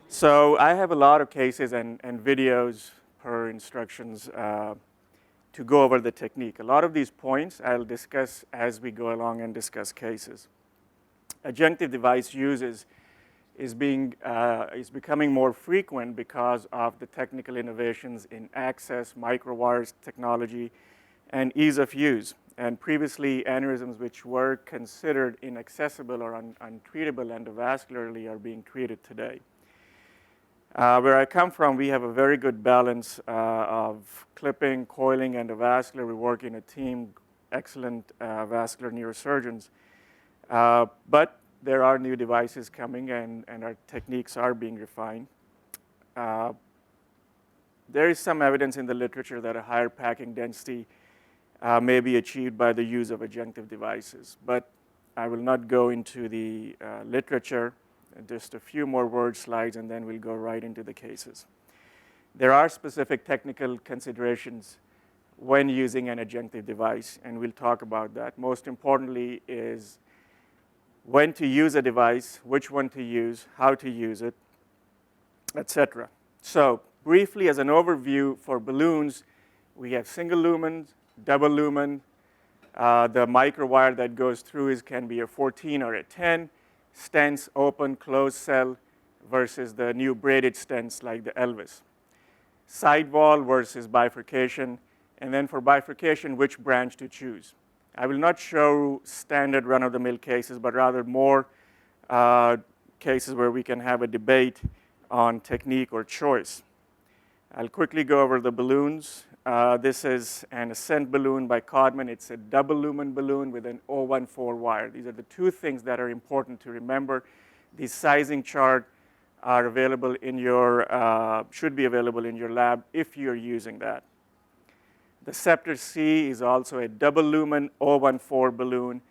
So I have a lot of cases and videos per instructions to go over the technique. A lot of these points I'll discuss as we go along and discuss cases. Adjunctive device use is becoming more frequent because of the technical innovations in access, microwires technology, and ease of use. And previously, aneurysms which were considered inaccessible or untreatable endovascularly are being treated today. Where I come from, we have a very good balance of clipping, coiling, endovascular. We work in a team, excellent vascular neurosurgeons. But there are new devices coming, and our techniques are being refined. There is some evidence in the literature that a higher packing density may be achieved by the use of adjunctive devices. But I will not go into the literature. Just a few more word slides, and then we'll go right into the cases. There are specific technical considerations when using an adjunctive device, and we'll talk about that. Most importantly is when to use a device, which one to use, how to use it, etc. So briefly, as an overview for balloons, we have single lumen, double lumen. The microwire that goes through can be a 14 or a 10. Stents, open, closed cell, versus the new braided stents like the Elvis. Sidewall versus bifurcation, and then for bifurcation, which branch to choose. I will not show standard run-of-the-mill cases, but rather more cases where we can have a debate on technique or choice. I'll quickly go over the balloons. This is an ascent balloon by Codman. It's a double lumen balloon with an 014 wire. These are the two things that are important to remember. The sizing chart are available in your, should be available in your lab if you're using that. The Scepter C is also a double lumen 014 balloon.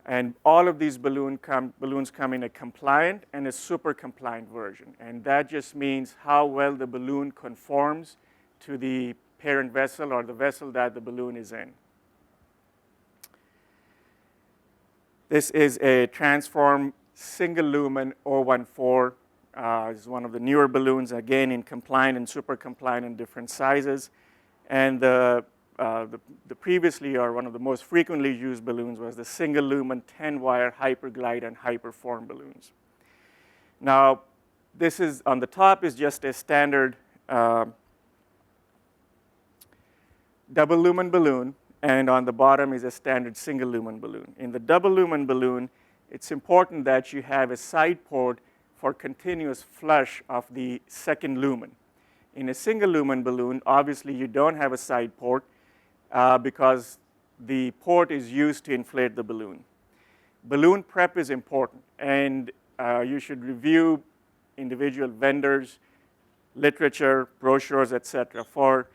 And all of these balloons come in a compliant and a super compliant version. And that just means how well the balloon conforms to the parent vessel or the vessel that the balloon is in. This is a transform single lumen 014. It's one of the newer balloons, again in compliant and super compliant in different sizes. And the previously, or one of the most frequently used balloons, was the single lumen 10-wire hyperglide and hyperform balloons. Now, this is on the top is just a standard double lumen balloon, and on the bottom is a standard single lumen balloon. In the double lumen balloon, it's important that you have a side port for continuous flush of the second lumen. In a single lumen balloon, obviously you don't have a side port because the port is used to inflate the balloon. Balloon prep is important, and you should review individual vendors, literature, brochures, etc. For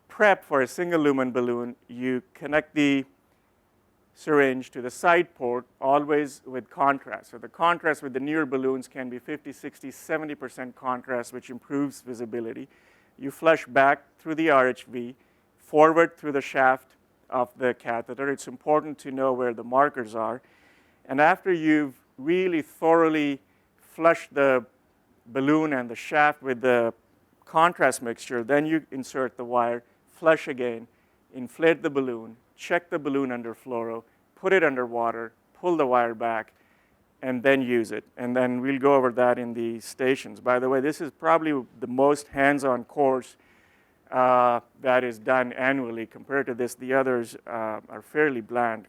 prep for a single lumen balloon, you connect the syringe to the side port, always with contrast. So the contrast with the newer balloons can be 50, 60, 70% contrast, which improves visibility. You flush back through the RHV, forward through the shaft of the catheter. It's important to know where the markers are. And after you've really thoroughly flushed the balloon and the shaft with the contrast mixture, then you insert the wire, flush again, inflate the balloon, check the balloon under fluoro, put it under water, pull the wire back, and then use it. And then we'll go over that in the stations. By the way, this is probably the most hands-on course that is done annually. Compared to this, the others are fairly bland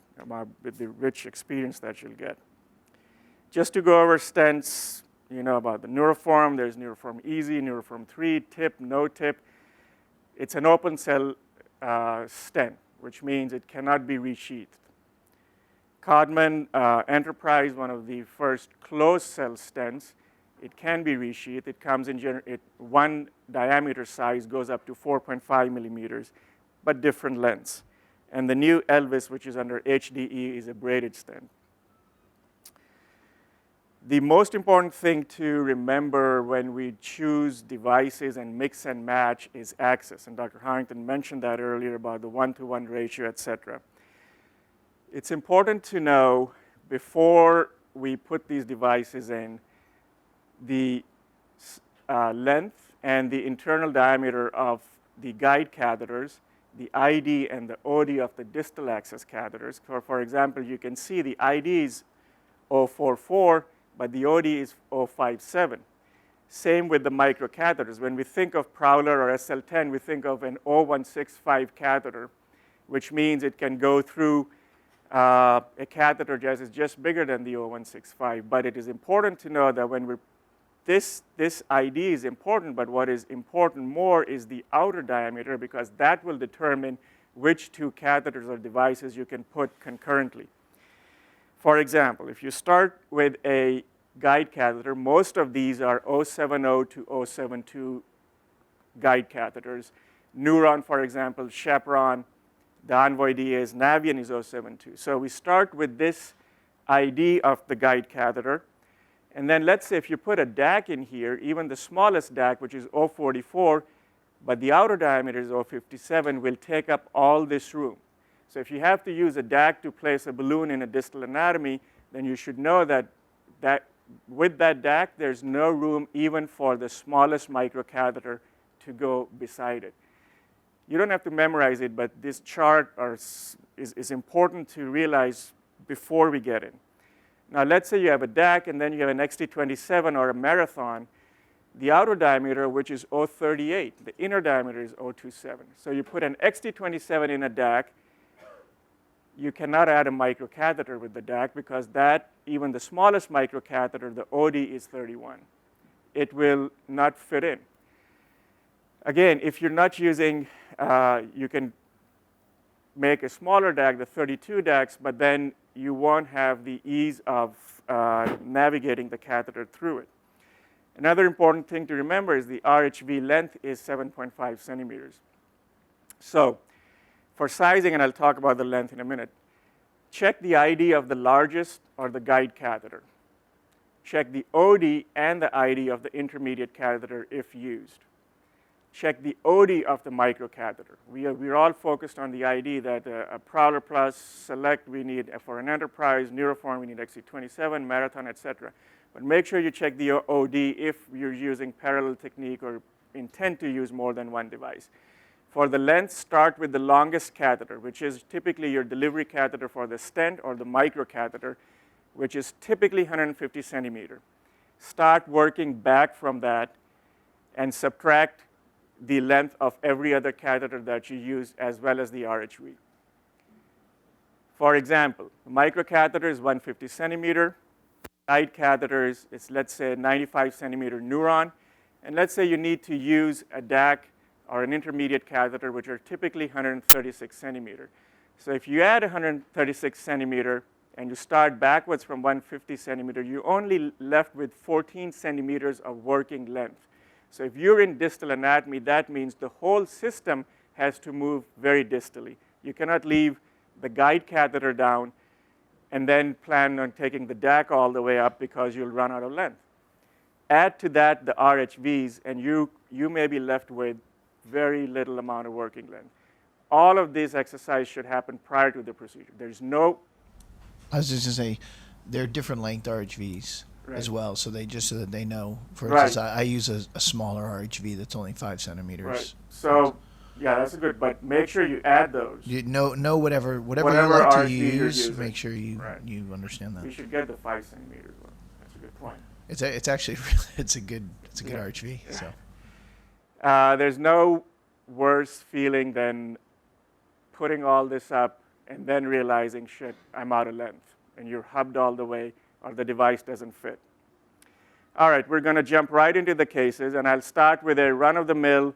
with the rich experience that you'll get. Just to go over stents, you know about the Neuroform. There's Neuroform Easy, Neuroform 3, tip, no tip. It's an open cell stent, which means it cannot be resheathed. Codman Enterprise, one of the first closed cell stents, it can be resheathed. It comes in one diameter size, goes up to 4.5 millimeters, but different lengths. And the new Elvis, which is under HDE, is a braided stent. The most important thing to remember when we choose devices and mix and match is access. And Dr. Harrington mentioned that earlier about the 1-to-1 ratio, et cetera. It's important to know before we put these devices in the length and the internal diameter of the guide catheters, the ID and the OD of the distal access catheters. For example, you can see the ID is 044, but the OD is 057. Same with the microcatheters. When we think of Prowler or SL10, we think of an 0165 catheter, which means it can go through a catheter that is just bigger than the 0165. But it is important to know that when we're this ID is important, but what is important more is the outer diameter, because that will determine which two catheters or devices you can put concurrently. For example, if you start with a guide catheter, most of these are 070 to 072 guide catheters. Neuron, for example, Chaperon, the Envoy DAs, Navion is 072. So we start with this ID of the guide catheter. And then let's say if you put a DAC in here, even the smallest DAC, which is 044, but the outer diameter is 057, will take up all this room. So if you have to use a DAC to place a balloon in a distal anatomy, then you should know that with that DAC, there's no room even for the smallest microcatheter to go beside it. You don't have to memorize it, but this chart is important to realize before we get in. Now, let's say you have a DAC, and then you have an XT27 or a Marathon. The outer diameter, which is 038, the inner diameter is 027. So you put an XT27 in a DAC. You cannot add a microcatheter with the DAC because that, even the smallest microcatheter, the OD is 31. It will not fit in. Again, if you're not using, you can make a smaller DAC, the 32 DACs, but then you won't have the ease of navigating the catheter through it. Another important thing to remember is the RHV length is 7.5 centimeters. So for sizing, and I'll talk about the length in a minute, check the ID of the largest or the guide catheter. Check the OD and the ID of the intermediate catheter if used. Check the OD of the microcatheter. We're all focused on the ID that a Prowler Plus, Select, we need for an Enterprise, Neuroform, we need XC27, Marathon, etc. But make sure you check the OD if you're using parallel technique or intend to use more than one device. For the length, start with the longest catheter, which is typically your delivery catheter for the stent or the microcatheter, which is typically 150 centimeter. Start working back from that and subtract the length of every other catheter that you use, as well as the RHV. For example, the microcatheter is 150 centimeter. Guide catheters is, let's say, 95 centimeter Neuron. And let's say you need to use a DAC or an intermediate catheter, which are typically 136 centimeter. So if you add 136 centimeter and you start backwards from 150 centimeter, you're only left with 14 centimeters of working length. So if you're in distal anatomy, that means the whole system has to move very distally. You cannot leave the guide catheter down and then plan on taking the DAC all the way up because you'll run out of length. Add to that the RHVs, and you may be left with very little amount of working length. All of these exercises should happen prior to the procedure. There's no... I was just going to say, there are different length RHVs. Right. As well, so that they know. For instance, I use a smaller RHV that's only 5 centimeters. Right. So, yeah, that's a good. But make sure you add those. You know whatever you like to use. Make sure you understand that. You should get the 5 centimeters one. That's a good point. It's actually it's a good RHV. Yeah. So. There's no worse feeling than putting all this up and then realizing, shit, I'm out of length, and you're hubbed all the way, or the device doesn't fit. All right, we're going to jump right into the cases, and I'll start with a run-of-the-mill,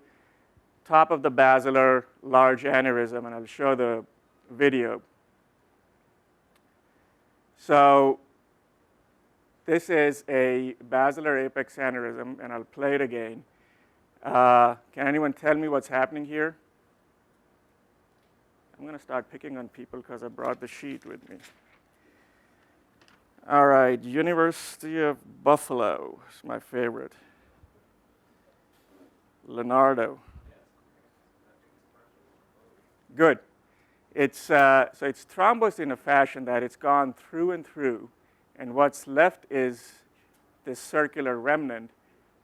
top of the basilar, large aneurysm, and I'll show the video. So this is a basilar apex aneurysm, and I'll play it again. Can anyone tell me what's happening here? I'm going to start picking on people because I brought the sheet with me. All right, University of Buffalo is my favorite. Leonardo. Good. So it's thrombosed in a fashion that it's gone through and through, and what's left is this circular remnant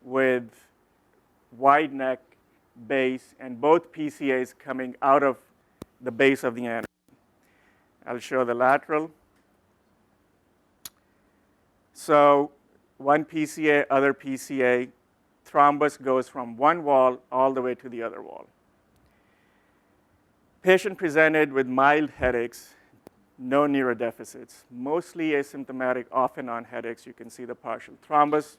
with wide neck, base, and both PCAs coming out of the base of the aneurysm. I'll show the lateral. So one PCA, other PCA, thrombus goes from one wall all the way to the other wall. Patient presented with mild headaches, no neurodeficits, mostly asymptomatic, off and on headaches. You can see the partial thrombus.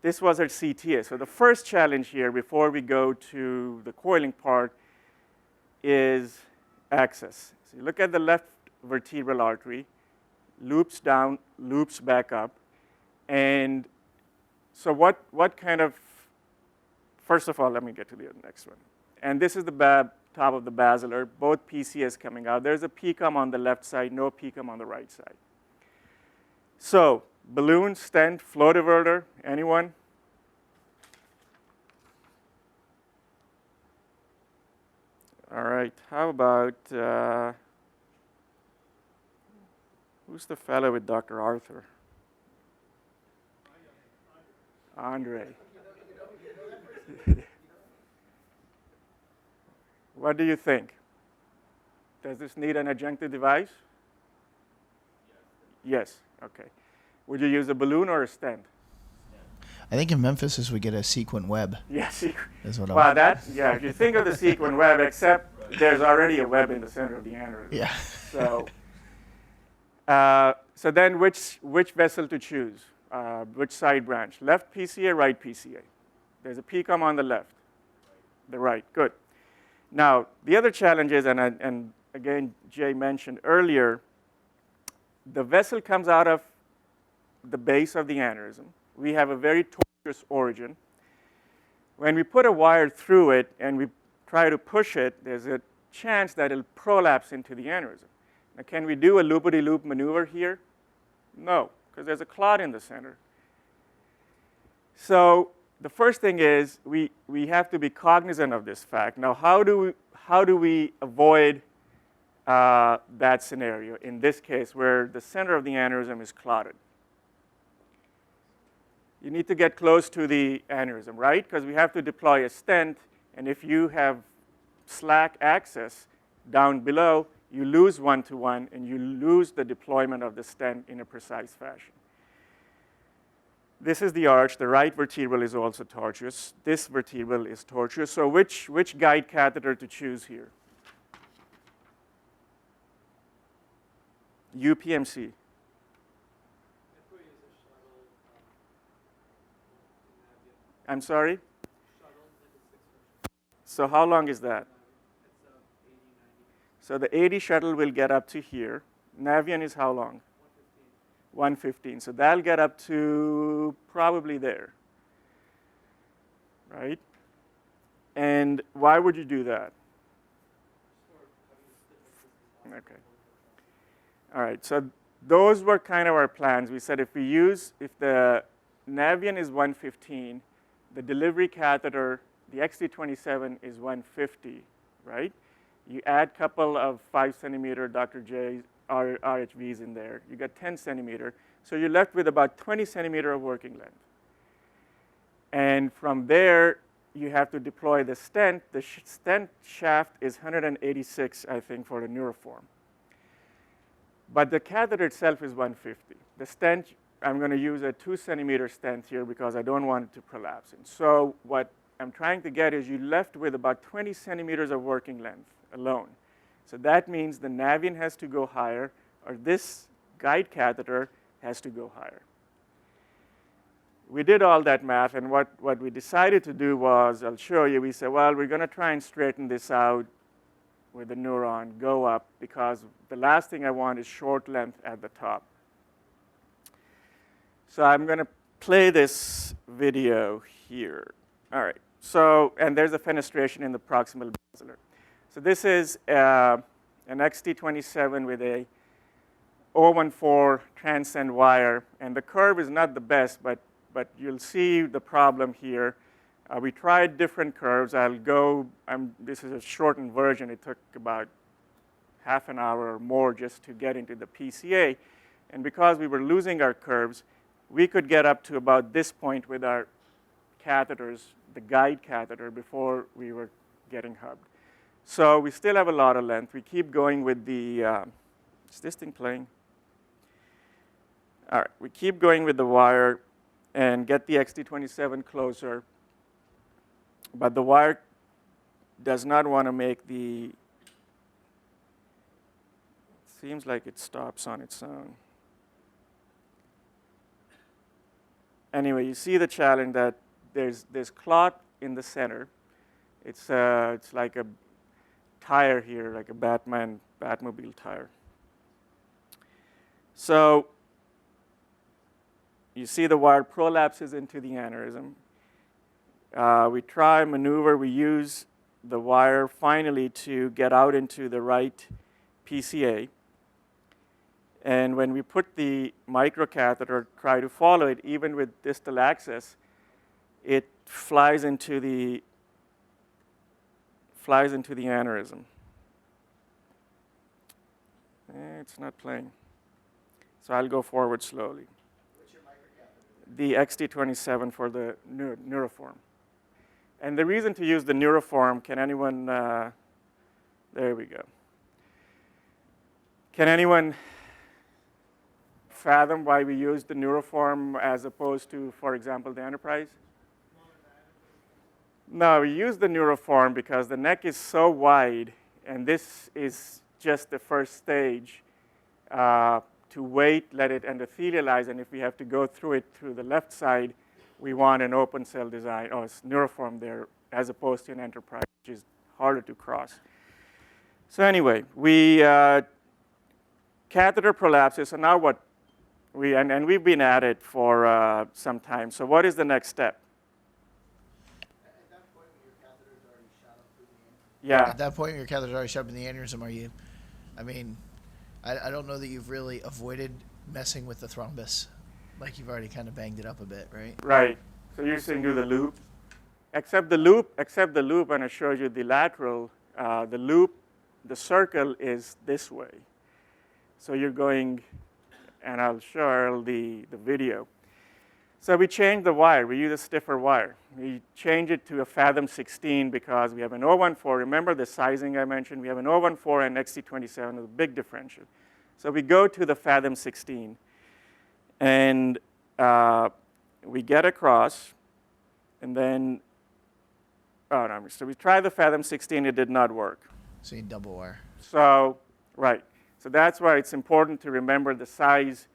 This was her CTA. So the first challenge here, before we go to the coiling part, is access. So you look at the left vertebral artery, loops down, loops back up. And so what kind of, first of all, let me get to the next one. And this is the top of the basilar, both PCAs coming out. There's a PCOM on the left side, no PCOM on the right side. So balloon, stent, flow diverter, anyone? All right, how about, who's the fellow with Dr. Arthur? Andre. What do you think? Does this need an adjunctive device? Yes, okay. Would you use a balloon or a stent? I think in Memphis we get a sequent web. Yes. Is what well, yeah, if you think of the sequent web, except there's already a web in the center of the aneurysm. Yeah. So then which vessel to choose? Which side branch? Left PCA, right PCA? There's a PCOM on the left. The right, good. Now, the other challenge is, and again, Jay mentioned earlier, the vessel comes out of the base of the aneurysm. We have a very tortuous origin. When we put a wire through it and we try to push it, there's a chance that it'll prolapse into the aneurysm. Now, can we do a loopity-loop maneuver here? No, because there's a clot in the center. So the first thing is we have to be cognizant of this fact. Now, how do we avoid that scenario in this case where the center of the aneurysm is clotted? You need to get close to the aneurysm, right? Because we have to deploy a stent, and if you have slack access down below, you lose one-to-one, and you lose the deployment of the stent in a precise fashion. This is the arch. The right vertebral is also tortuous. This vertebral is tortuous. So which guide catheter to choose here? UPMC. I'm sorry? So how long is that? So the 80 shuttle will get up to here. Navion is how long? 115. So that'll get up to probably there, right? And why would you do that? Okay. All right, so those were kind of our plans. We said if the Navion is 115, the delivery catheter, the XT27 is 150, right? You add a couple of 5 centimeter Dr. J RHVs in there. You got 10 centimeter. So you're left with about 20 centimeter of working length. And from there, you have to deploy the stent. The stent shaft is 186, I think, for the neuroform. But the catheter itself is 150. The stent, I'm going to use a 2 centimeter stent here because I don't want it to prolapse. And so what I'm trying to get is you're left with about 20 centimeters of working length alone. So that means the Navion has to go higher, or this guide catheter has to go higher. We did all that math, and what we decided to do was, I'll show you, we said, well, we're going to try and straighten this out with the neuron, go up, because the last thing I want is short length at the top. So I'm going to play this video here. All right, so, and there's a fenestration in the proximal basilar. So this is an XT27 with a 014 transcend wire, and the curve is not the best, but you'll see the problem here. We tried different curves. This is a shortened version. It took about half an hour or more just to get into the PCA. And because we were losing our curves, we could get up to about this point with our catheters, the guide catheter, before we were getting hubbed. So we still have a lot of length. We keep going with the, is this thing playing? All right, we keep going with the wire and get the XT27 closer. But the wire does not want to make the, seems like it stops on its own. Anyway, you see the challenge that there's clot in the center. It's like a tire here, like a Batmobile tire. So you see the wire prolapses into the aneurysm. We try maneuver. We use the wire finally to get out into the right PCA. And when we put the microcatheter, try to follow it, even with distal access, it flies into the aneurysm. It's not playing. So I'll go forward slowly. What's your microcatheter? The XT27 for the Neuroform. And the reason to use the Neuroform, can anyone, there we go. Can anyone fathom why we use the Neuroform as opposed to, for example, the Enterprise? No, we use the Neuroform because the neck is so wide, and this is just the first stage to wait, let it endothelialize, and if we have to go through it through the left side, we want an open cell design, or it's Neuroform there, as opposed to an Enterprise, which is harder to cross. So anyway, we catheter prolapses, so now what? And we've been at it for some time. So what is the next step? At that point, when your catheter's already shot up through the Yeah. At that point, your catheter's already shot up in the aneurysm. Are you? I mean, I don't know that you've really avoided messing with the thrombus. Like you've already kind of banged it up a bit, right? Right. So you're saying do the loop, except the loop, and I showed you the lateral. The loop, the circle is this way. So you're going. And I'll show Earl the video. So we changed the wire. We use a stiffer wire. We change it to a Fathom 16 because we have an 014. Remember the sizing I mentioned? We have an 014 and XT27 with a big differential. So we go to the Fathom 16. And we get across. And then, oh, no, so we tried the Fathom 16. It did not work. So you double wire. So, right. So that's why it's important to remember the size,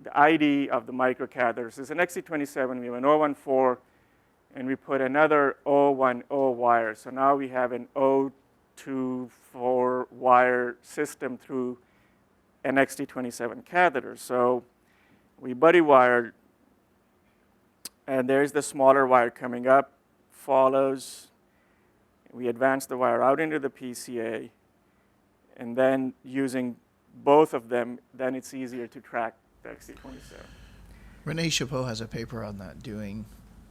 the ID of the microcatheters. It's an XT27, we have an 014, and we put another 010 wire. So now we have an 024 wire system through an XT27 catheter. So we buddy wired, and there's the smaller wire coming up, follows. We advance the wire out into the PCA. And then using both of them, then it's easier to track the XT27. Renee Chapeau has a paper on that doing,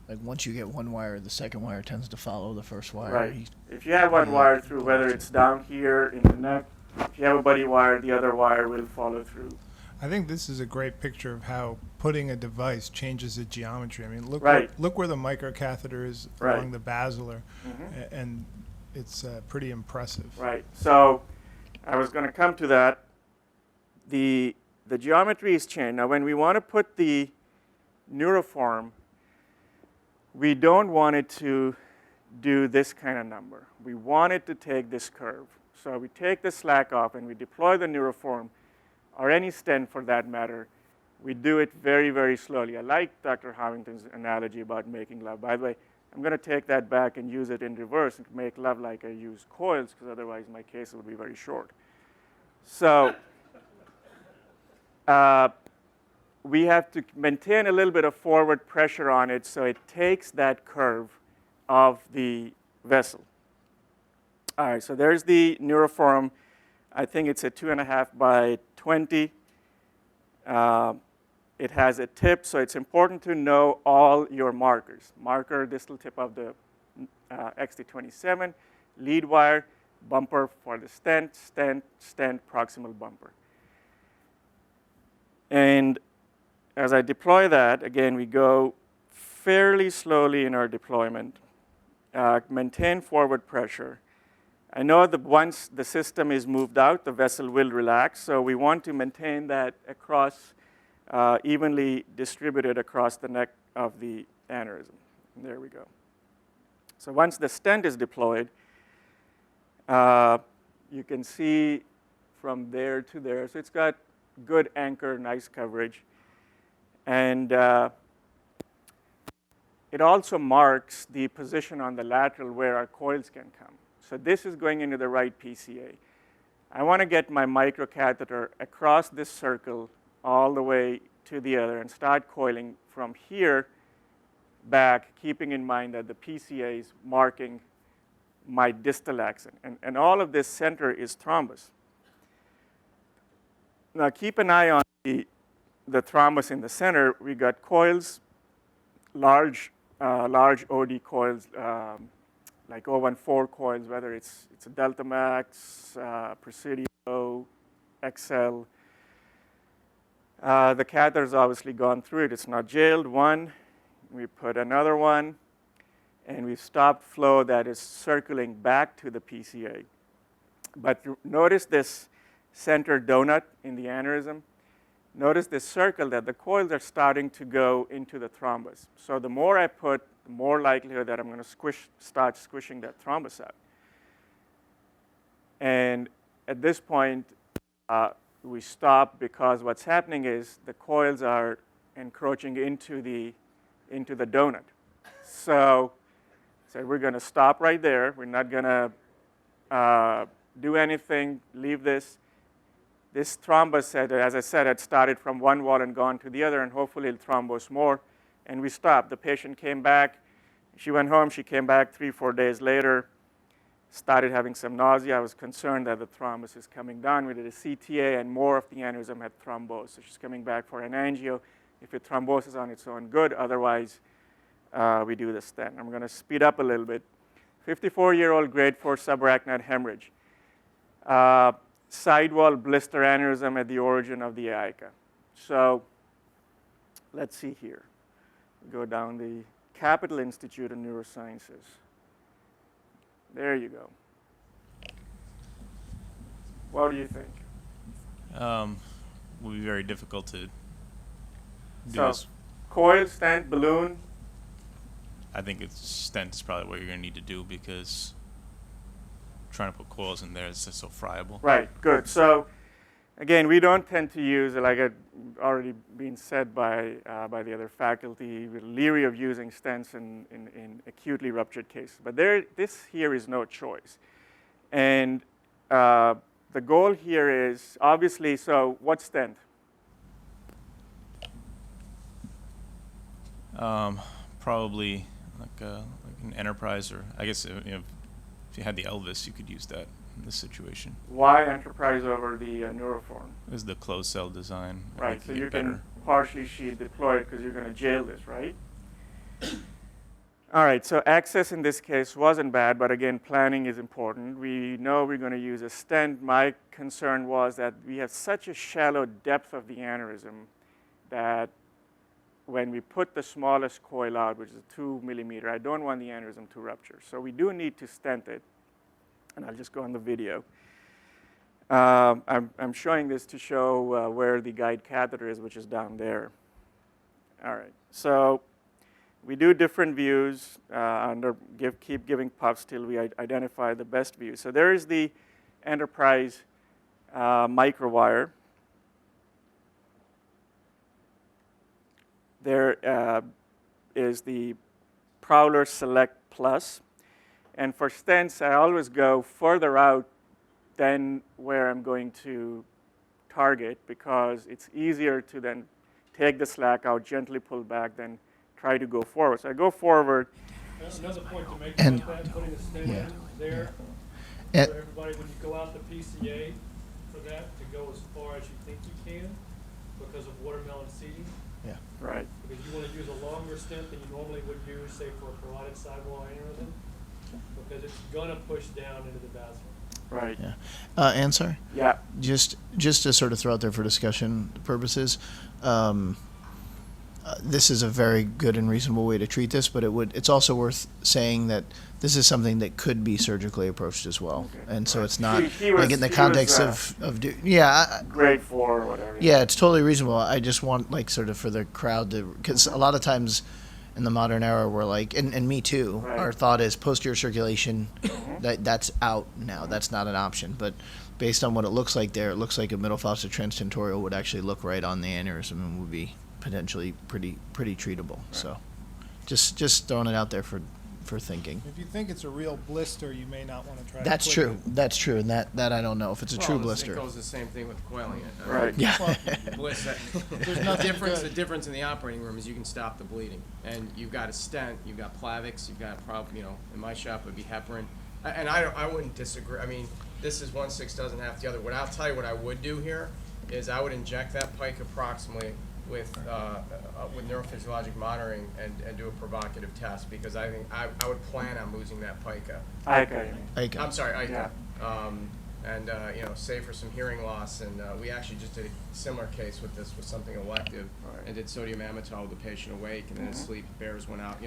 like once you get one wire, the second wire tends to follow the first wire. Right. If you have one wire through, whether it's down here in the neck, if you have a buddy wire, the other wire will follow through. I think this is a great picture of how putting a device changes the geometry. I mean, look where the microcatheter is along the basilar, and it's pretty impressive. Right. So I was going to come to that. The geometry is changed. Now, when we want to put the Neuroform, we don't want it to do this kind of number. We want it to take this curve. So we take the slack off and we deploy the Neuroform, or any stent for that matter. We do it very, very slowly. I like Dr. Harrington's analogy about making love. By the way, I'm going to take that back and use it in reverse and make love like I use coils, because otherwise my case will be very short. So we have to maintain a little bit of forward pressure on it so it takes that curve of the vessel. All right, so there's the Neuroform. I think it's a 2.5 by 20. It has a tip, so it's important to know all your markers. Marker, distal tip of the XT27, lead wire. bumper for the stent, stent, stent, proximal bumper. And as I deploy that, again, we go fairly slowly in our deployment, maintain forward pressure. I know that once the system is moved out, the vessel will relax, so we want to maintain that across, evenly distributed across the neck of the aneurysm. And there we go. So once the stent is deployed, you can see from there to there. So it's got good anchor, nice coverage. And it also marks the position on the lateral where our coils can come. So this is going into the right PCA. I want to get my microcatheter across this circle all the way to the other and start coiling from here back, keeping in mind that the PCA is marking my distal accent. And all of this center is thrombus. Now keep an eye on the thrombus in the center. We got coils, large OD coils, like 014 coils, whether it's a Delta Max, Presidio, XL. The catheter's obviously gone through it. It's not jailed. One, we put another one, and we've stopped flow that is circling back to the PCA. But notice this center donut in the aneurysm. Notice this circle that the coils are starting to go into the thrombus. So the more I put, the more likelihood that I'm going to start squishing that thrombus out. And at this point, we stop because what's happening is the coils are encroaching into the donut. So we're going to stop right there. We're not going to do anything, leave this. This thrombus, as I said, had started from one wall and gone to the other, and hopefully it'll thrombose more. And we stopped. The patient came back. She went home. She came back 3-4 days later, started having some nausea. I was concerned that the thrombus is coming down. We did a CTA, and more of the aneurysm had thrombosed. So she's coming back for an angio. If it thromboses on its own, good. Otherwise, we do the stent. I'm going to speed up a little bit. 54-year-old grade 4 subarachnoid hemorrhage. Sidewall blister aneurysm at the origin of the aika. So let's see here. Go down the Capital Institute of Neurosciences. There you go. What do you think? Will be very difficult to do this. Coil, stent, balloon. I think stent is probably what you're going to need to do because trying to put coils in there is just so friable. Right, good. So again, we don't tend to use, like had already been said by the other faculty, we're leery of using stents in acutely ruptured cases. But this here is no choice. And the goal here is obviously, so what stent? Probably like an Enterprise, or I guess if you had the Elvis, you could use that in this situation. Why Enterprise over the Neuroform? Is the closed cell design. Right, so you can partially sheath deploy it because you're going to jail this, right? All right, so access in this case wasn't bad, but again, planning is important. We know we're going to use a stent. My concern was that we have such a shallow depth of the aneurysm that when we put the smallest coil out, which is 2 millimeter, I don't want the aneurysm to rupture. So we do need to stent it. And I'll just go on the video. I'm showing this to show where the guide catheter is, which is down there. All right, so we do different views, keep giving puffs till we identify the best view. So there is the Enterprise microwire. There is the Prowler Select Plus. And for stents, I always go further out than where I'm going to target because it's easier to then take the slack out, gently pull back, then try to go forward. So I go forward. Another point to make about that, putting a stent in there, for everybody, when you go out the PCA, for that to go as far as you think you can because of watermelon seating. Yeah. Right. Because you want to use a longer stent than you normally would use, say, for a carotid sidewall aneurysm, because it's going to push down into the vascular. Right. Yeah. Ansaar? Yeah. Just to sort of throw out there for discussion purposes, this is a very good and reasonable way to treat this, but it's also worth saying that this is something that could be surgically approached as well. Okay. And so Right. it's not He like in the context grade 4 or whatever. yeah, it's totally reasonable. I just want like sort of for the crowd to, because a lot of times in the modern era we're like, and me too, Right. our thought is posterior circulation, that's out now. That's not an option. But based on what it looks like there, it looks like a middle fossa transtentorial would actually look right on the aneurysm and would be potentially pretty treatable. Right. So just throwing it out there for thinking. If you think it's a real blister, you may not want to try. That's true. That's true, and that I don't know if it's a true blister. It goes the same thing with coiling it. Right. Yeah. The difference in the operating room is you can stop the bleeding, and you've got a stent, you've got Plavix, you've got in my shop it would be heparin, and I wouldn't disagree. I mean, this is 1/6 doesn't have the other. What I'll tell you, what I would do here is I would inject that pike approximately with neurophysiologic monitoring and do a provocative test, because I think I would plan on losing that pica. ICA. I'm sorry, Yeah. and save for some hearing loss. And we actually just did a similar case with something elective, Right. and did sodium amytal with the patient awake, and then his sleep bears went out.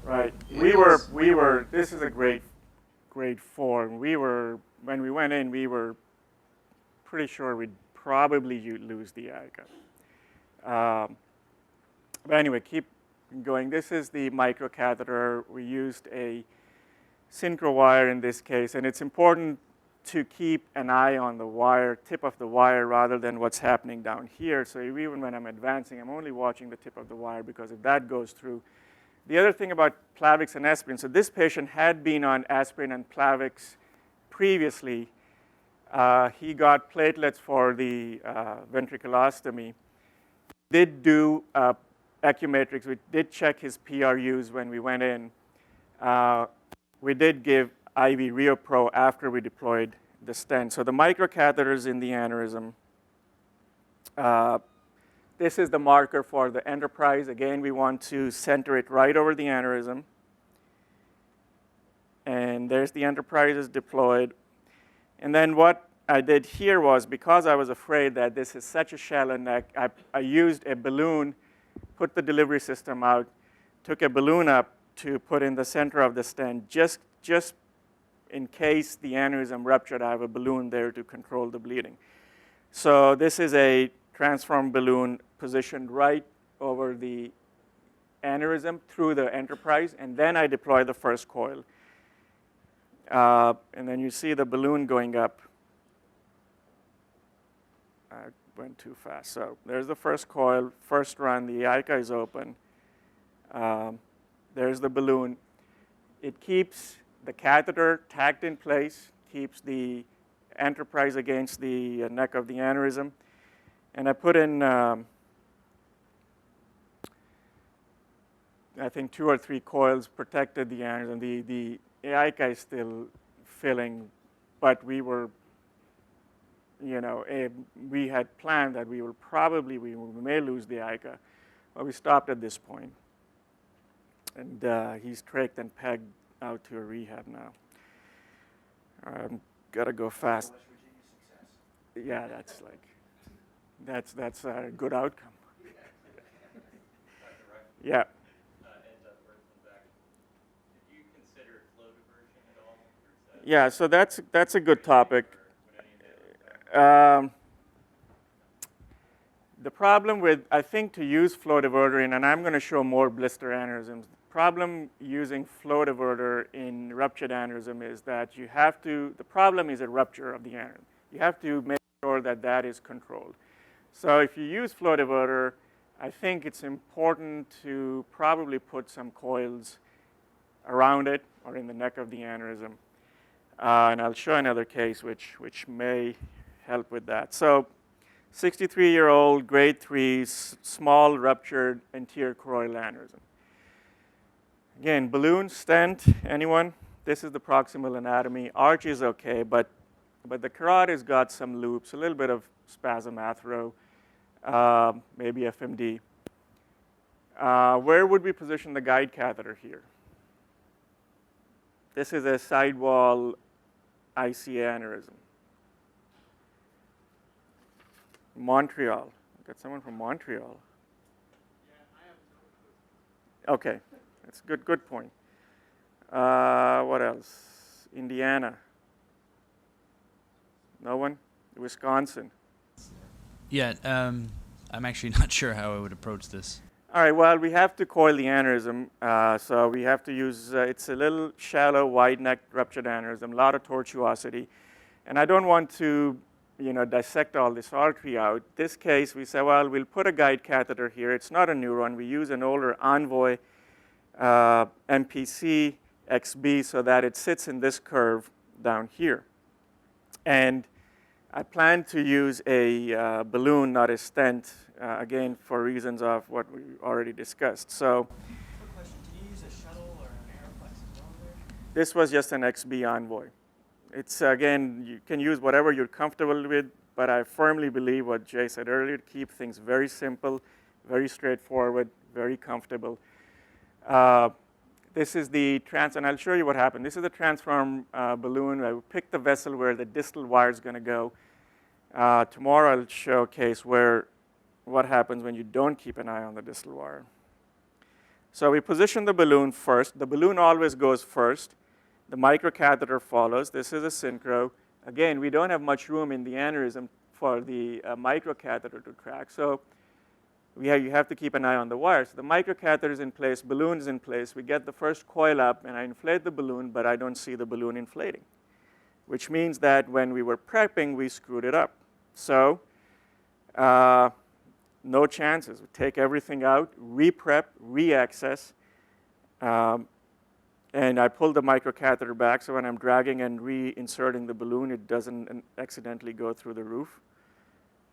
Right. We were. This is a grade 4. When we went in, we were pretty sure we'd probably lose the ICA. But anyway, keep going. This is the microcatheter. We used a synchro wire in this case, and it's important to keep an eye on the wire, tip of the wire, rather than what's happening down here. So even when I'm advancing, I'm only watching the tip of the wire, because if that goes through. The other thing about Plavix and aspirin, so this patient had been on aspirin and Plavix previously. He got platelets for the ventriculostomy. Did do Ecumetrics. We did check his PRUs when we went in. We did give IV ReoPro after we deployed the stent. So the microcatheters in the aneurysm. This is the marker for the enterprise. Again, we want to center it right over the aneurysm. And there's the enterprises deployed. And then what I did here was, because I was afraid that this is such a shallow neck, I used a balloon, put the delivery system out, took a balloon up to put in the center of the stent, just in case the aneurysm ruptured. I have a balloon there to control the bleeding. So this is a transform balloon positioned right over the aneurysm through the enterprise, and then I deploy the first coil. And then you see the balloon going up. I went too fast. So there's the first coil, first run, the ICA is open. There's the balloon. It keeps the catheter tacked in place, keeps the enterprise against the neck of the aneurysm. And I put in, I think 2 or 3 coils, protected the aneurysm. The ICA is still filling, but we were, we had planned that we may lose the ICA, but we stopped at this point. And he's trached and pegged out to a rehab now. Gotta go fast. Yeah, that's a good outcome. Yeah. Yeah, so that's a good topic. The problem with, I think, to use flow diverter, and I'm going to show more blister aneurysms. The problem using flow diverter in ruptured aneurysm is that the problem is a rupture of the aneurysm. You have to make sure that that is controlled. So if you use flow diverter, I think it's important to probably put some coils around it or in the neck of the aneurysm. And I'll show another case which may help with that. So 63-year-old, grade 3, small ruptured anterior choroidal aneurysm. Again, balloon, stent, anyone? This is the proximal anatomy. Arch is okay, but the carotid has got some loops, a little bit of spasm athero, maybe FMD. Where would we position the guide catheter here? This is a sidewall ICA aneurysm. Montreal. Got someone from Montreal. Okay, that's a good point. What else? Indiana. No one? Wisconsin. Yeah, I'm actually not sure how I would approach this. All right, well, we have to coil the aneurysm, so we have to use, it's a little shallow, wide-necked ruptured aneurysm, a lot of tortuosity. And I don't want to, dissect all this artery out. This case, we say, well, we'll put a guide catheter here. It's not a neuron. We use an older Envoy MPC XB so that it sits in this curve down here. And I plan to use a balloon, not a stent, again, for reasons of what we already discussed. So, Quick question, can you use a shuttle or an Aeroflex as well there? this was just an XB Envoy. It's, again, you can use whatever you're comfortable with, but I firmly believe what Jay said earlier, keep things very simple, very straightforward, very comfortable. This is the and I'll show you what happened. This is the transform balloon. I will pick the vessel where the distal wire is going to go. Tomorrow I'll showcase what happens when you don't keep an eye on the distal wire. So we position the balloon first. The balloon always goes first. The microcatheter follows. This is a synchro. Again, we don't have much room in the aneurysm for the microcatheter to track. So you have to keep an eye on the wire. So the microcatheter is in place, balloon is in place. We get the first coil up, and I inflate the balloon, but I don't see the balloon inflating, which means that when we were prepping, we screwed it up. So no chances. We take everything out, re-prep, re-access, and I pull the microcatheter back, so when I'm dragging and reinserting the balloon, it doesn't accidentally go through the roof.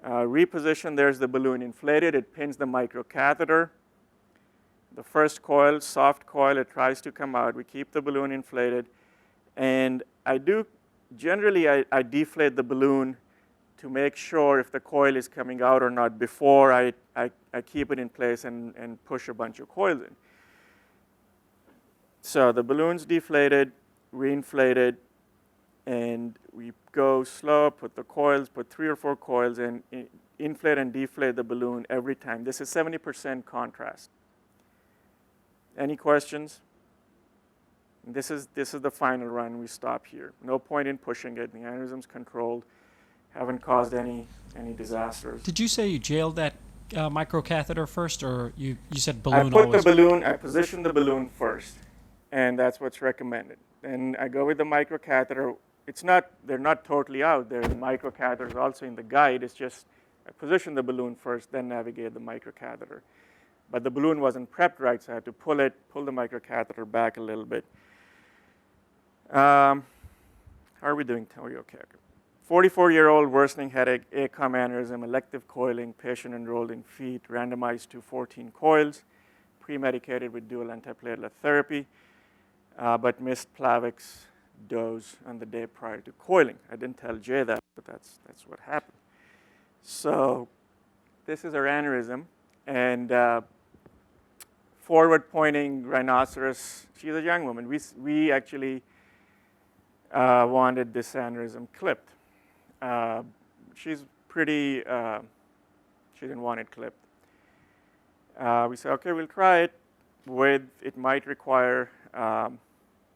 Reposition, there's the balloon inflated. It pins the microcatheter. The first coil, soft coil, it tries to come out. We keep the balloon inflated. And generally I deflate the balloon to make sure if the coil is coming out or not before I keep it in place and push a bunch of coils in. So the balloon's deflated, reinflated, and we go slow, put 3 or 4 coils in, inflate and deflate the balloon every time. This is 70% contrast. Any questions? This is the final run. We stop here. No point in pushing it. The aneurysm's controlled. Haven't caused any disasters. Did you say you jailed that microcatheter first, or you said balloon? I position the balloon first, and that's what's recommended. And I go with the microcatheter. They're not totally out. There are microcatheters also in the guide. It's just I position the balloon first, then navigate the microcatheter. But the balloon wasn't prepped right, so I had to pull the microcatheter back a little bit. How are we doing? Oh, okay. 44-year-old worsening headache, ACOM aneurysm, elective coiling, patient enrolled in FEET, randomized to 14 coils, pre-medicated with dual antiplatelet therapy, but missed Plavix dose on the day prior to coiling. I didn't tell Jay that, but that's what happened. So this is our aneurysm, and forward-pointing rhinoceros. She's a young woman. We actually wanted this aneurysm clipped. She's pretty. She didn't want it clipped. We said, okay, we'll try it. It might require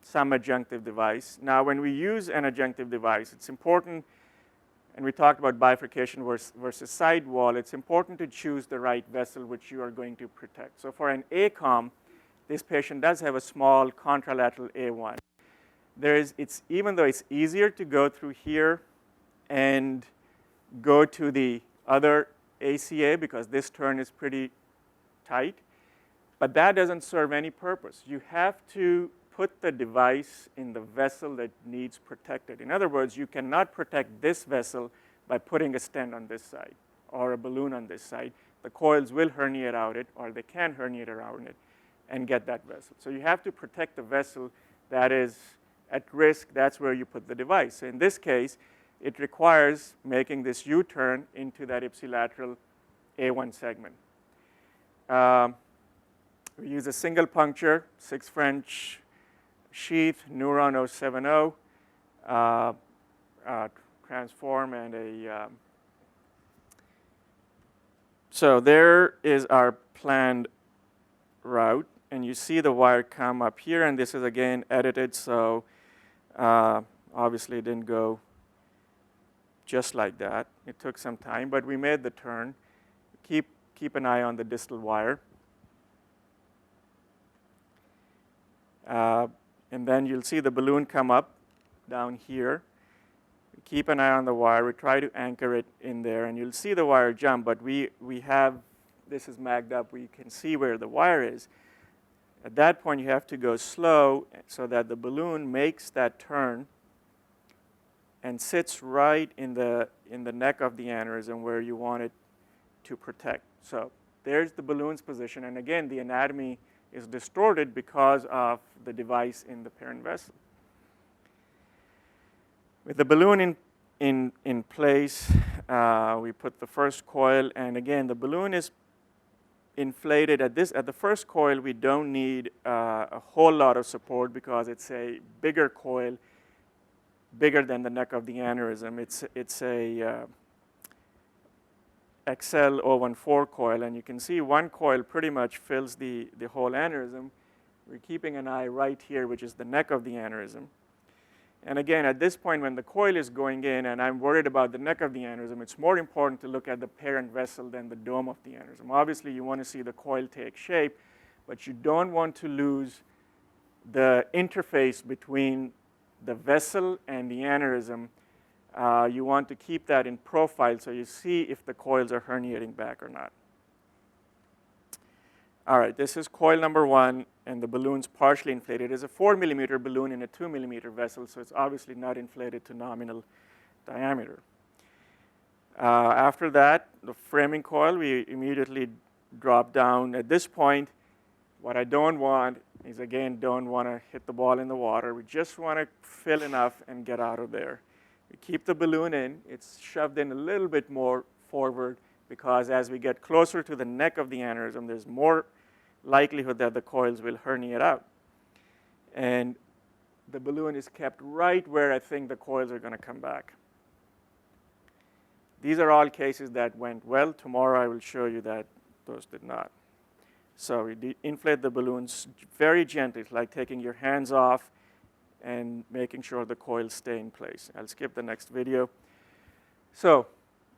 some adjunctive device. Now, when we use an adjunctive device, it's important, and we talked about bifurcation versus sidewall, it's important to choose the right vessel which you are going to protect. So for an ACOM, this patient does have a small contralateral A1. Even though it's easier to go through here and go to the other ACA because this turn is pretty tight, but that doesn't serve any purpose. You have to put the device in the vessel that needs protected. In other words, you cannot protect this vessel by putting a stent on this side or a balloon on this side. The coils will herniate out it, or they can herniate around it and get that vessel. So you have to protect the vessel that is at risk. That's where you put the device. So in this case, it requires making this U-turn into that ipsilateral A1 segment. We use a single puncture, 6 French sheath, Neuron 070. transform and a. So there is our planned route, and you see the wire come up here, and this is again edited, so obviously it didn't go just like that. It took some time, but we made the turn. Keep an eye on the distal wire. And then you'll see the balloon come up down here. Keep an eye on the wire. We try to anchor it in there, and you'll see the wire jump, but we have, this is magged up. We can see where the wire is. At that point, you have to go slow so that the balloon makes that turn and sits right in the neck of the aneurysm where you want it to protect. So there's the balloon's position, and again, the anatomy is distorted because of the device in the parent vessel. With the balloon in place, we put the first coil, and again, the balloon is inflated. At the first coil, we don't need a whole lot of support because it's a bigger coil, bigger than the neck of the aneurysm. It's a XL014 coil, and you can see one coil pretty much fills the whole aneurysm. We're keeping an eye right here, which is the neck of the aneurysm. And again, at this point, when the coil is going in and I'm worried about the neck of the aneurysm, it's more important to look at the parent vessel than the dome of the aneurysm. Obviously, you want to see the coil take shape, but you don't want to lose the interface between the vessel and the aneurysm. You want to keep that in profile so you see if the coils are herniating back or not. All right, this is coil number 1, and the balloon's partially inflated. It's a 4 millimeter balloon in a 2 millimeter vessel, so it's obviously not inflated to nominal diameter. After that, the framing coil, we immediately drop down. At this point, what I don't want is, again, don't want to hit the ball in the water. We just want to fill enough and get out of there. We keep the balloon in. It's shoved in a little bit more forward because as we get closer to the neck of the aneurysm, there's more likelihood that the coils will herniate out. And the balloon is kept right where I think the coils are going to come back. These are all cases that went well. Tomorrow I will show you that those did not. So we inflate the balloons very gently. It's like taking your hands off and making sure the coils stay in place. I'll skip the next video. So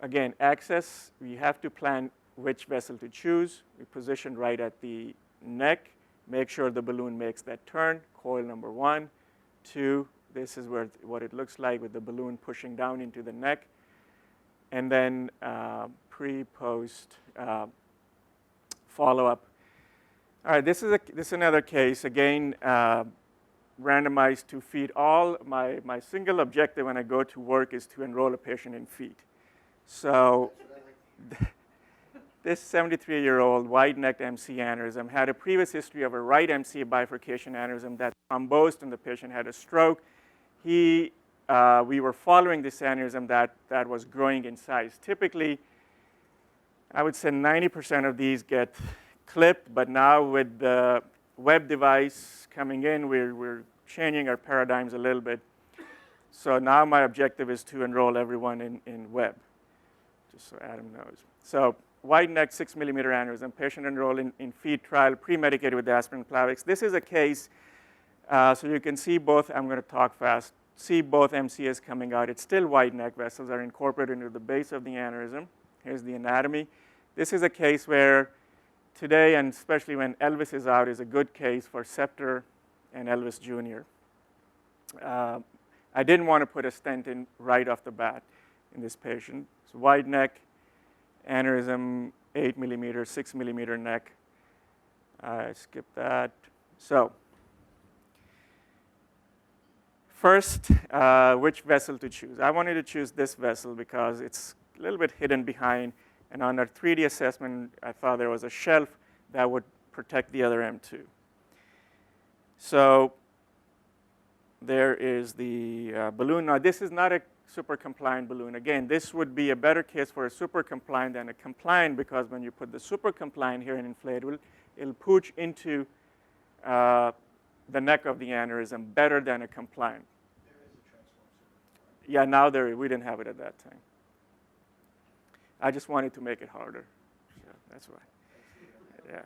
again, access, we have to plan which vessel to choose. We position right at the neck. Make sure the balloon makes that turn. Coil number 1, 2. This is what it looks like with the balloon pushing down into the neck. And then pre-post follow-up. All right, this is another case. Again, randomized to feet. All my single objective when I go to work is to enroll a patient in feet. So this 73-year-old wide-necked MC aneurysm had a previous history of a right MC bifurcation aneurysm that thrombosed, and the patient had a stroke. We were following this aneurysm that was growing in size. Typically, I would say 90% of these get clipped, but now with the web device coming in, we're changing our paradigms a little bit. So now my objective is to enroll everyone in web, just so Adam knows. So wide neck 6 millimeter aneurysm, patient enrolled in feed trial, pre-medicated with aspirin Plavix. This is a case, so you can see both, I'm going to talk fast, see both MCAs coming out. It's still wide neck vessels are incorporated into the base of the aneurysm. Here's the anatomy. This is a case where today, and especially when Elvis is out, is a good case for Scepter and Elvis Jr. I didn't want to put a stent in right off the bat in this patient. It's wide neck, aneurysm, 8 millimeter, 6 millimeter neck. I skipped that. So first, which vessel to choose? I wanted to choose this vessel because it's a little bit hidden behind, and on our 3D assessment, I thought there was a shelf that would protect the other M2. So there is the balloon. Now, this is not a super compliant balloon. Again, this would be a better case for a super compliant than a compliant, because when you put the super compliant here and inflate, it'll pooch into the neck of the aneurysm better than a compliant. There is a transform Yeah, now we didn't have it at that time. I just wanted to make it harder. So that's why. Yeah.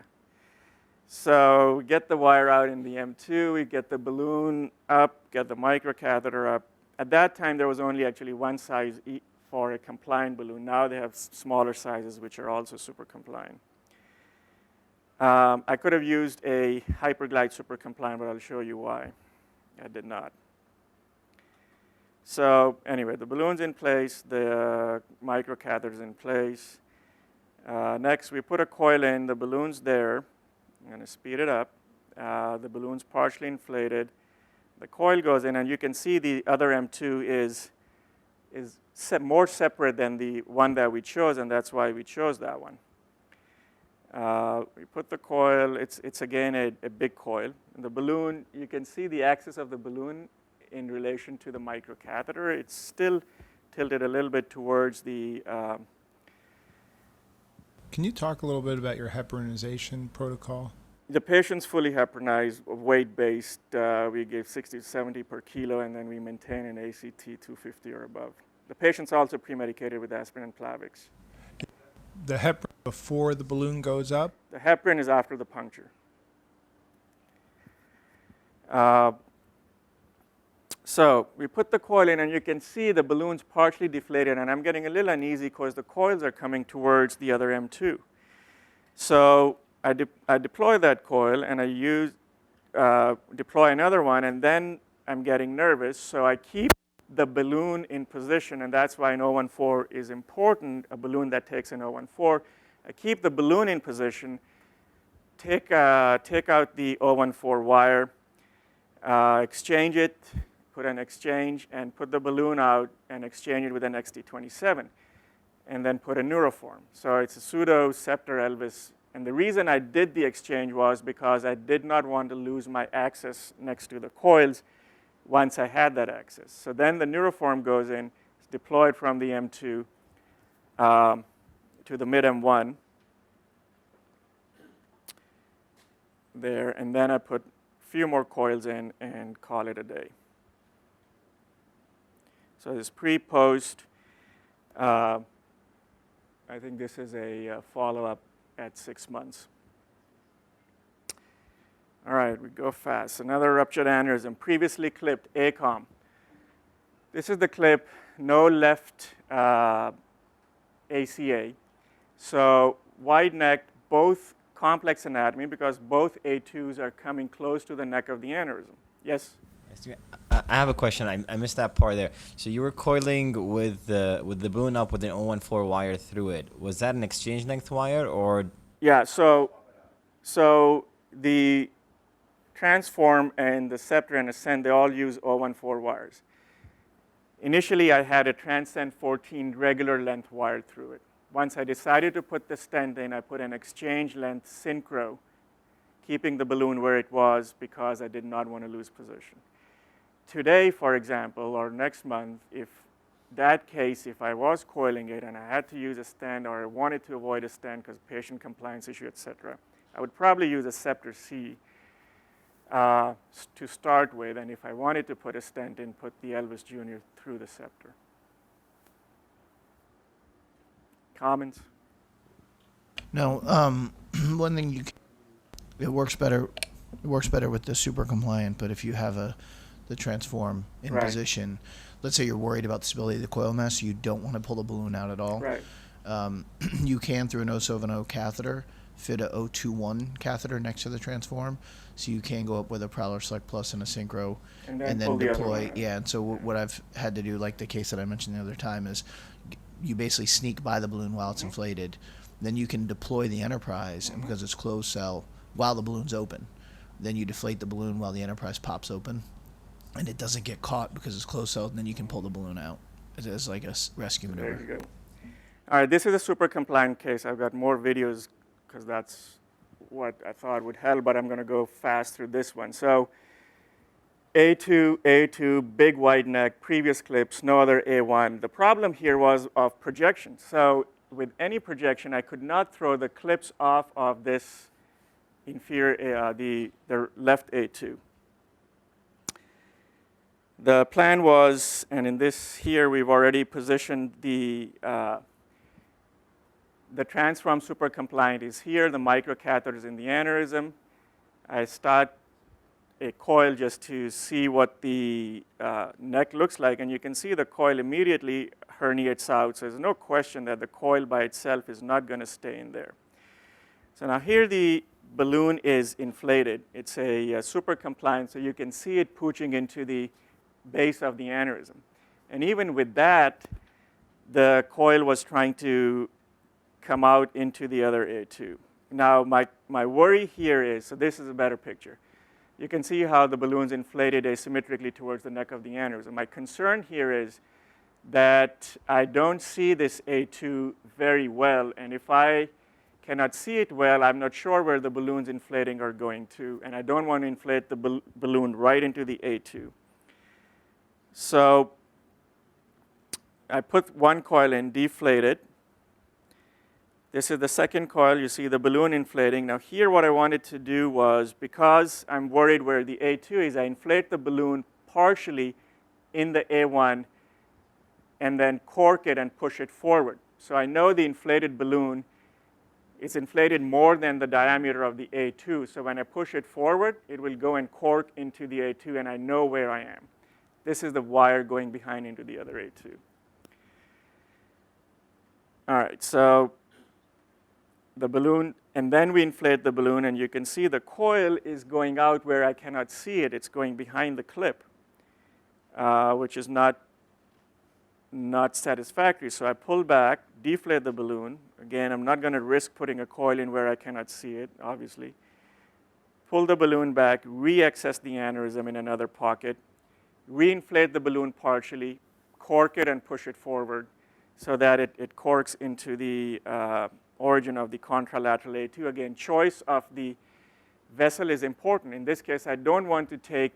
So we get the wire out in the M2, we get the balloon up, get the microcatheter up. At that time, there was only actually one size for a compliant balloon. Now they have smaller sizes, which are also super compliant. I could have used a hyperglide super compliant, but I'll show you why. I did not. So anyway, the balloon's in place, the microcatheter's in place. Next, we put a coil in, the balloon's there. I'm going to speed it up. The balloon's partially inflated. The coil goes in, and you can see the other M2 is more separate than the one that we chose, and that's why we chose that one. We put the coil. It's again a big coil. And the balloon, you can see the axis of the balloon in relation to the microcatheter. It's still tilted a little bit towards the Can you talk a little bit about your heparinization protocol? The patient's fully heparinized, weight-based. We give 60 to 70 per kilo, and then we maintain an ACT 250 or above. The patient's also pre-medicated with aspirin and Plavix. The heparin before the balloon goes up? The heparin is after the puncture. So we put the coil in, and you can see the balloon's partially deflated, and I'm getting a little uneasy because the coils are coming towards the other M2. So I deploy that coil, and I deploy another one, and then I'm getting nervous, so I keep the balloon in position, and that's why an 014 is important, a balloon that takes an 014. I keep the balloon in position, take out the 014 wire, exchange it, put an exchange, and put the balloon out and exchange it with an XT27, and then put a neuroform. So it's a pseudo scepter Elvis. And the reason I did the exchange was because I did not want to lose my access next to the coils once I had that access. So then the neuroform goes in, it's deployed from the M2 to the mid M1 there, and then I put a few more coils in and call it a day. So this pre-post, I think this is a follow-up at 6 months. All right, we go fast. Another ruptured aneurysm, previously clipped ACOM. This is the clip, no left ACA. So wide neck, both complex anatomy because both A2s are coming close to the neck of the aneurysm. Yes? I have a question. I missed that part there. So you were coiling with the balloon up with an 014 wire through it. Was that an exchange length wire or? Yeah. So the transform and the scepter and ascent, they all use 014 wires. Initially, I had a Transcend 14 regular length wire through it. Once I decided to put the stent in, I put an exchange length synchro, keeping the balloon where it was because I did not want to lose position. Today, for example, or next month, if I was coiling it and I had to use a stent or I wanted to avoid a stent because patient compliance issue, et cetera, I would probably use a Scepter C to start with, and if I wanted to put a stent in, put the Elvis Jr. through the Scepter. Comments? No, one thing it works better with the super compliant, but if you have the transform in position, let's say you're worried about the stability of the coil mass, you don't want to pull the balloon out at all. Right. You can, through an 070 catheter, fit a 021 catheter next to the transform, so you can go up with a Prowler Select Plus and a Synchro, and then deploy. Yeah, and so what I've had to do, like the case that I mentioned the other time, is you basically sneak by the balloon while it's inflated. Then you can deploy the Enterprise, and because it's closed cell, while the balloon's open. Then you deflate the balloon while the Enterprise pops open, and it doesn't get caught because it's closed cell, and then you can pull the balloon out as like a rescue maneuver. There you go. All right, this is a super compliant case. I've got more videos because that's what I thought would help, but I'm going to go fast through this one. So A2, big wide neck, previous clips, no other A1. The problem here was of projection. So with any projection, I could not throw the clips off of this inferior, the left A2. The plan was, and in this here we've already positioned the transform super compliant is here, the microcatheter is in the aneurysm. I start a coil just to see what the neck looks like, and you can see the coil immediately herniates out, so there's no question that the coil by itself is not going to stay in there. So now here the balloon is inflated. It's a super compliant, so you can see it pooching into the base of the aneurysm. And even with that, the coil was trying to come out into the other A2. Now my worry here is, so this is a better picture. You can see how the balloon's inflated asymmetrically towards the neck of the aneurysm. My concern here is that I don't see this A2 very well, and if I cannot see it well, I'm not sure where the balloons inflating are going to, and I don't want to inflate the balloon right into the A2. So I put one coil in, deflate it. This is the second coil. You see the balloon inflating. Now here what I wanted to do was, because I'm worried where the A2 is, I inflate the balloon partially in the A1 and then cork it and push it forward. So I know the inflated balloon is inflated more than the diameter of the A2. So when I push it forward, it will go and cork into the A2, and I know where I am. This is the wire going behind into the other A2. All right, so the balloon, and then we inflate the balloon, and you can see the coil is going out where I cannot see it. It's going behind the clip, which is not satisfactory. So I pull back, deflate the balloon. Again, I'm not going to risk putting a coil in where I cannot see it, obviously. Pull the balloon back, re-access the aneurysm in another pocket, re-inflate the balloon partially, cork it and push it forward so that it corks into the origin of the contralateral A2. Again, choice of the vessel is important. In this case, I don't want to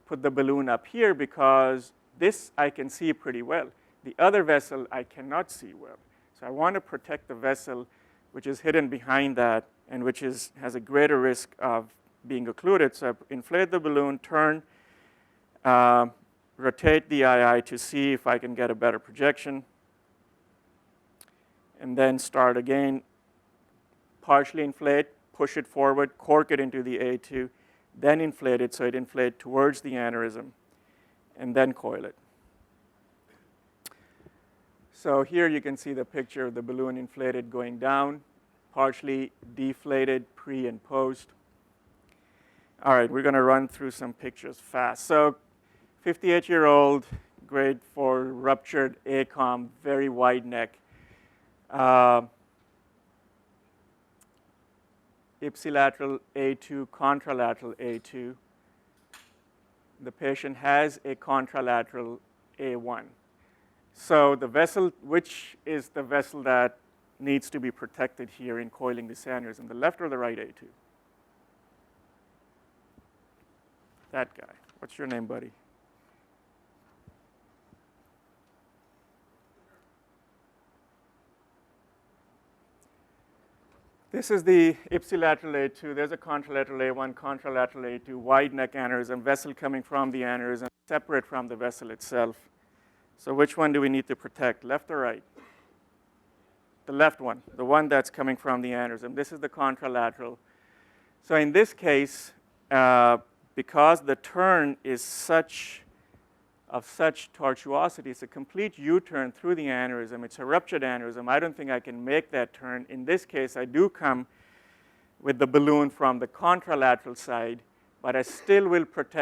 put the balloon up here because this I can see pretty well. The other vessel I cannot see well. So I want to protect the vessel which is hidden behind that and which has a greater risk of being occluded. So I inflate the balloon, turn, rotate the II to see if I can get a better projection, and then start again, partially inflate, push it forward, cork it into the A2, then inflate it so it inflates towards the aneurysm, and then coil it. So here you can see the picture of the balloon inflated going down, partially deflated pre and post. All right, we're going to run through some pictures fast. So 58-year-old, grade 4 ruptured ACOM, very wide neck. Ipsilateral A2, contralateral A2. The patient has a contralateral A1. So the vessel, which is the vessel that needs to be protected here in coiling this aneurysm, the left or the right A2? That guy. What's your name, buddy? This is the ipsilateral A2. There's a contralateral A1, contralateral A2, wide neck aneurysm, vessel coming from the aneurysm, separate from the vessel itself. So which one do we need to protect, left or right? The left one, the one that's coming from the aneurysm. This is the contralateral. So in this case, because the turn is of such tortuosity, it's a complete U-turn through the aneurysm. It's a ruptured aneurysm. I don't think I can make that turn. In this case, I do come with the balloon from the contralateral side, but I still will put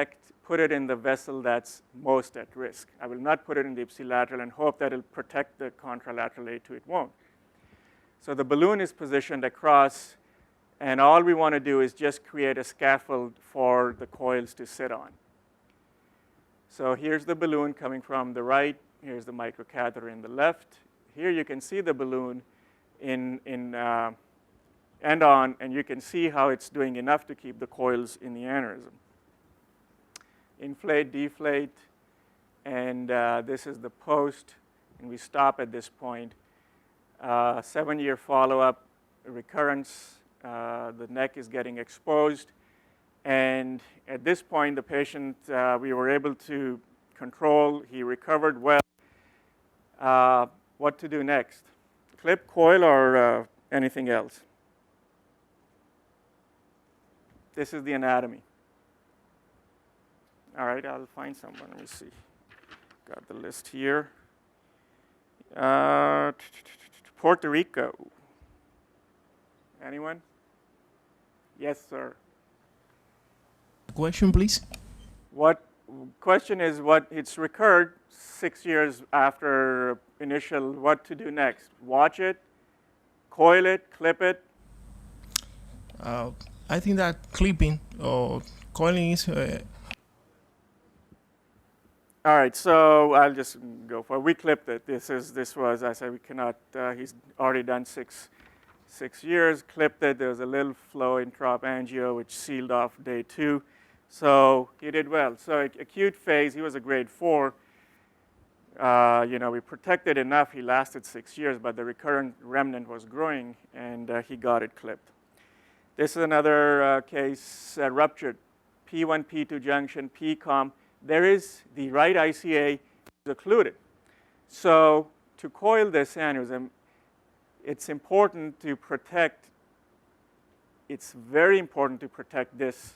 it in the vessel that's most at risk. I will not put it in the ipsilateral and hope that it'll protect the contralateral A2. It won't. So the balloon is positioned across, and all we want to do is just create a scaffold for the coils to sit on. So here's the balloon coming from the right. Here's the microcatheter in the left. Here you can see the balloon end on, and you can see how it's doing enough to keep the coils in the aneurysm. Inflate, deflate, and this is the post, and we stop at this point. 7-year follow-up, recurrence, the neck is getting exposed, and at this point the patient, we were able to control. He recovered well. What to do next? Clip, coil, or anything else? This is the anatomy. All right, I'll find someone. Let me see. Got the list here. Puerto Rico. Anyone? Yes, sir. Question, please. What question is what it's recurred 6 years after initial. What to do next? Watch it, coil it, clip it. I think that clipping or coiling is. All right, so I'll just go for it. We clipped it. This was, I said we cannot, he's already done six years, clipped it. There was a little flow intraop angio, which sealed off day 2. So he did well. So acute phase, he was a grade 4. We protected enough. He lasted 6 years, but the recurrent remnant was growing, and he got it clipped. This is another case, ruptured P1, P2 junction, PCOM. There is the right ICA is occluded. So to coil this aneurysm, it's important to protect, it's very important to protect this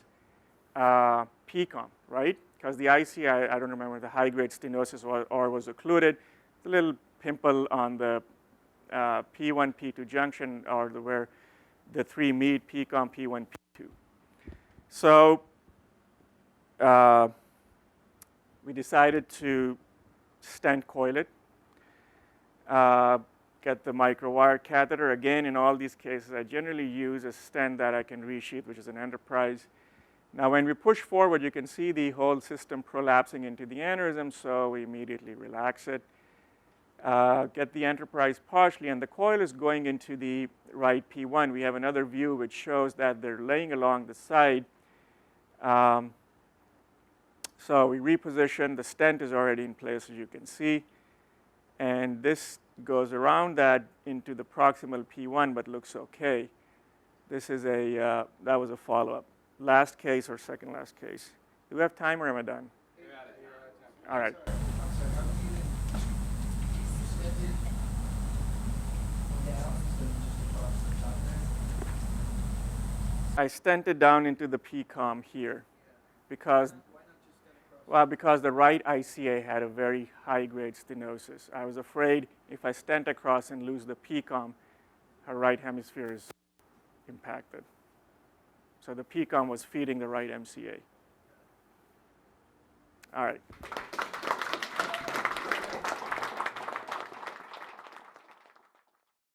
PCOM, right? Because the ICA, I don't remember, the high-grade stenosis or was occluded. The little pimple on the P1, P2 junction, or where the 3 meet, PCOM, P1, P2. So we decided to stent coil it, get the microwire catheter. Again, in all these cases, I generally use a stent that I can resheath, which is an Enterprise. Now, when we push forward, you can see the whole system prolapsing into the aneurysm, so we immediately relax it. Get the Enterprise partially, and the coil is going into the right P1. We have another view which shows that they're laying along the side. So we reposition. The stent is already in place, as you can see. And this goes around that into the proximal P1, but looks okay. This is that was a follow-up. Last case or second last case. Do we have time or am I done? All right. I stented down into the PCOM here because the right ICA had a very high-grade stenosis. I was afraid if I stent across and lose the PCOM, her right hemisphere is impacted. So the PCOM was feeding the right MCA. All right.